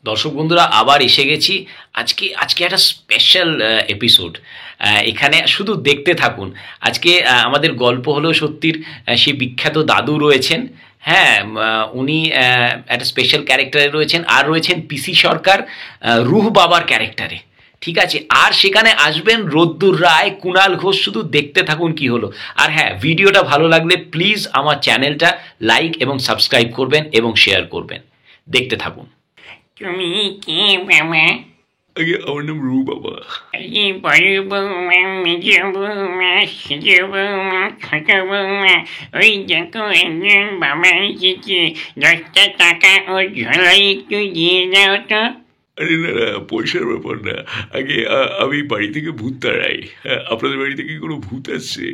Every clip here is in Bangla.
দর্শক বন্ধুরা আবার এসে গেছি। আজকে আজকে একটা স্পেশাল এপিসোড। এখানে শুধু দেখতে থাকুন। আজকে আমাদের গল্প হলো সত্যির সেই বিখ্যাত দাদু রয়েছেন। হ্যাঁ, উনি একটা স্পেশাল ক্যারেক্টারে রয়েছেন, আর রয়েছেন পিসি সরকার রুহ বাবার ক্যারেক্টারে। ঠিক আছে, আর সেখানে আসবেন রোদ্দুর রায়, কুণাল ঘোষ। শুধু দেখতে থাকুন কি হলো। আর হ্যাঁ, ভিডিওটা ভালো লাগলে প্লিজ আমার চ্যানেলটা লাইক এবং সাবস্ক্রাইব করবেন এবং শেয়ার করবেন। দেখতে থাকুন। তুমি কে বাবা? আগে আমার নাম রু বাবা। আরে বড় বৌমা, মেজ বৌমা, সেজ বৌমা, ছোট বৌমা, ওই দেখো একজন বাবা এসেছে, 10টা টাকা ওর ঝোলায় একটু দিয়ে দাও তো। আরে না না, পয়সার ব্যাপার না। আগে আমি বাড়ি থেকে ভূত তাড়াই। আপনাদের বাড়ি থেকে কোনো ভূত আসছে?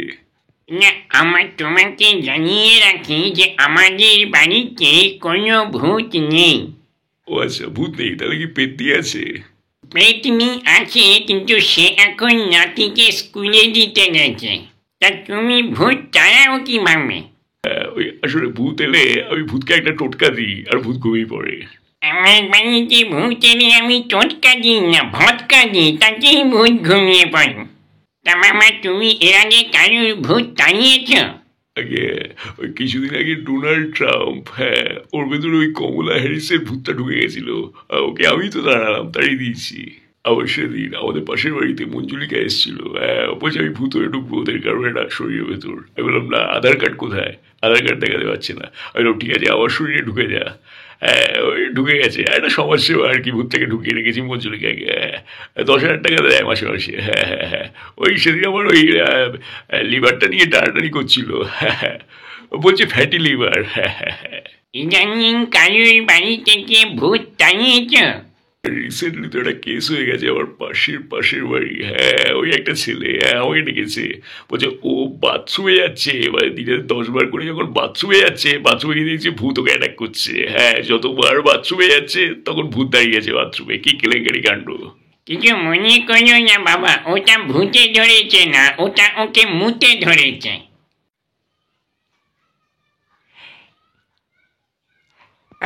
না, আমার তোমাকে জানিয়ে রাখি যে আমাদের বাড়িতে কোনো ভূত নেই। ও আচ্ছা, ভূত নেই, তাহলে কি পেত্নী আছে? পেতনি আছে, কিন্তু সে এখন নাতিকে স্কুলে দিতে গেছে। তা তুমি ভূত তাড়াও কিভাবে? ওই আসলে ভূত এলে আমি ভূতকে একটা টোটকা দিই আর ভূত ঘুমিয়ে পড়ে। আমার বাড়িতে ভূত এলে আমি টোটকা দিই না, ভটকা দিই, তাকেই ভূত ঘুমিয়ে পড়ে। তা মামা, তুমি এর আগে কারোর ভূত তাড়িয়েছ? আগে ওই কিছুদিন আগে ডোনাল্ড ট্রাম্প, হ্যাঁ, ওর ভেতরে ওই কমলা হ্যারিসের ভূতটা ঢুকে গেছিল। ওকে আমি তো তাড়িয়ে দিয়েছি। আবার সেদিন আমাদের পাশের বাড়িতে মঞ্জুলিকা এসেছিল। বলছে আমি ভূত হয়ে ঢুকবো ওদের কারণে না, শরীরের ভেতর। আমি বললাম না, আধার কার্ড কোথায়? আধার কার্ড দেখাতে পারছে না। আমি বললাম ঠিক আছে, আমার শরীরে ঢুকে যা। হ্যাঁ, ওই ঢুকে গেছে। একটা সমাজসেবা আর কি, ভূতটাকে ঢুকিয়ে রেখেছি মঞ্জুলিকাকে। 10,000 টাকা দেয় মাসে মাসে। হ্যাঁ হ্যাঁ হ্যাঁ, ওই সেদিন আমার ওই লিভারটা নিয়ে টানাটানি করছিল। হ্যাঁ হ্যাঁ, বলছে ফ্যাটি লিভার। হ্যাঁ হ্যাঁ হ্যাঁ। ইদানিং কারোর বাড়ি থেকে ভূত তাড়িয়েছ? রিসেন্টলি তো একটা কেস হয়ে গেছে আমার পাশের বাড়ি। হ্যাঁ, ওই একটা ছেলে আমাকে ডেকেছে। বলছে ও বাথরুমে যাচ্ছে, মানে দিনে 10 বার করে যখন বাথরুমে যাচ্ছে, বাথরুমে গিয়ে দেখছে ভূত ওকে অ্যাটাক করছে। হ্যাঁ, যতবার বাথরুমে যাচ্ছে তখন ভূত দাঁড়িয়ে আছে বাথরুমে। কি কেলেঙ্কারি কাণ্ড! কিছু মনে করো না বাবা, ওটা ভূতে ধরেছে না, ওটা ওকে মুতে ধরেছে।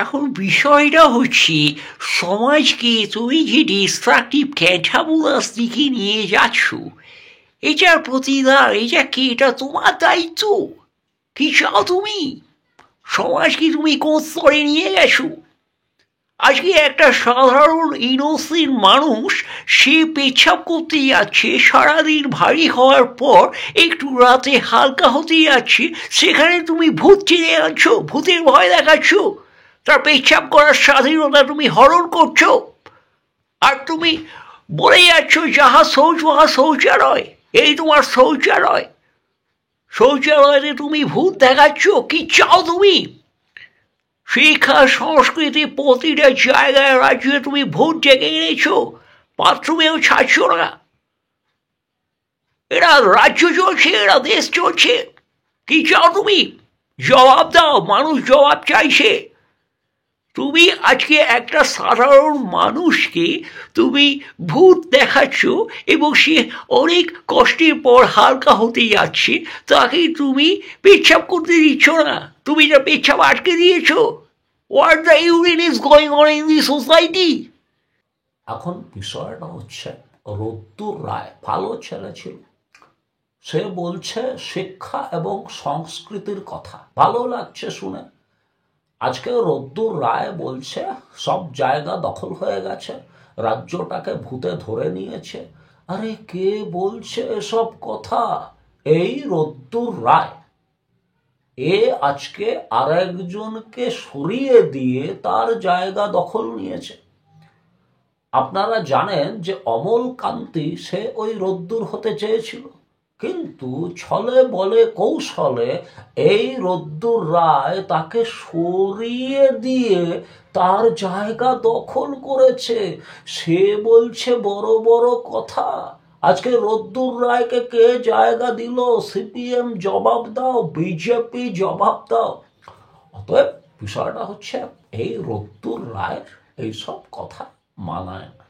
এখন বিষয়টা হচ্ছে, সমাজকে তুমি যে ডিস্ট্রাকটিভ ক্যান্টাবুলাস দিকে নিয়ে যাচ্ছ, এটার প্রতিদান এটা তোমার দায়িত্ব। কি চাও তুমি? সমাজকে তুমি কোন স্তরে নিয়ে গেছো? আজকে একটা সাধারণ ইনোসেন্ট মানুষ, সে পেচ্ছাপ করতে যাচ্ছে, সারাদিন ভারী হওয়ার পর একটু রাতে হালকা হতে যাচ্ছে, সেখানে তুমি ভূত চিনে আনছো, ভূতের ভয় দেখাচ্ছ, তার পেচ্ছাপ করার স্বাধীনতা তুমি হরণ করছো। আর তুমি বলে যাচ্ছ যাহা শৌচ ওহা শৌচালয়, এই তোমার শৌচালয়। শৌচালয়ে তুমি ভূত দেখাচ্ছ। কি চাও তুমি? শিক্ষা সংস্কৃতি প্রতিটা জায়গায় রাজ্যে তুমি ভোট ডেকে এনেছো, বাথরুমেও ছাড়ছ না। এরা রাজ্য চলছে, এরা দেশ চলছে। কি চাও তুমি? জবাব দাও, মানুষ জবাব চাইছে। তুমি আজকে একটা সাধারণ মানুষকে তুমি ভূত দেখাচ্ছ এবং সে অনেক কষ্টের পর হালকা হতে যাচ্ছে, তাকে তুমি পেচ্ছাপ করতে দিচ্ছ না, তুমি যা পেচ্ছাপ আটকে দিয়েছ। What the urine is going on in the society? এখন বিষয়টা হচ্ছে, রোদ্দুর রায় ভালো ছেলে ছিল। সে বলছে শিক্ষা এবং সংস্কৃতির কথা, ভালো লাগছে শুনে। আজকে রোদ্দুর রায় বলছে সব জায়গা দখল হয়ে গেছে, রাজ্যটাকে ভূতে ধরে নিয়েছে। আরে কে বলছে এসব কথা? এই রোদ্দুর রায়। এ আজকে আরেকজনকে সরিয়ে দিয়ে তার জায়গা দখল নিয়েছে। আপনারা জানেন যে অমল কান্তি, সে ওই রোদ্দুর হতে চেয়েছিল, কিন্তু ছলে বলে কৌশলে এই রোদ্দুর রায় তাকে সরিয়ে দিয়ে তার জায়গা দখল করেছে। সে বলছে বড় বড় কথা। আজকে রোদ্দুর রায়কে কে জায়গা দিল? সিপিএম জবাব দাও, বিজেপি জবাব দাও। অতএব বিষয়টা হচ্ছে, এই রোদ্দুর রায়ের এইসব কথা মানায় না।